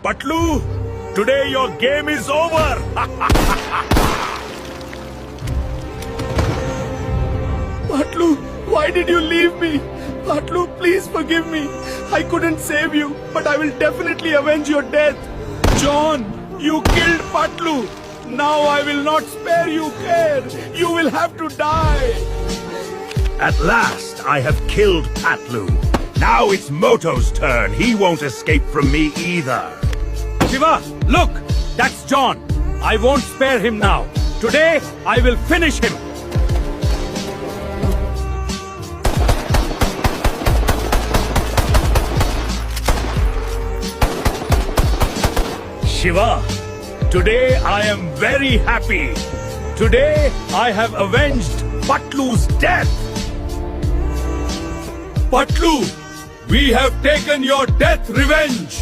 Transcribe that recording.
Patlu, today your game is over. Patlu, why did you leave me? Patlu, please forgive me. I couldn't save you, but I will definitely avenge your death. John, you killed Patlu. Now I will not spare you care. You will have to die. At last, I have killed Patlu. Now it's Moto's turn. He won't escape from me either. Shiva, look! That's John. I won't spare him now. Today, I will finish him. Shiva, today I am very happy. Today I have avenged Patlu's death. Patlu, we have taken your death revenge.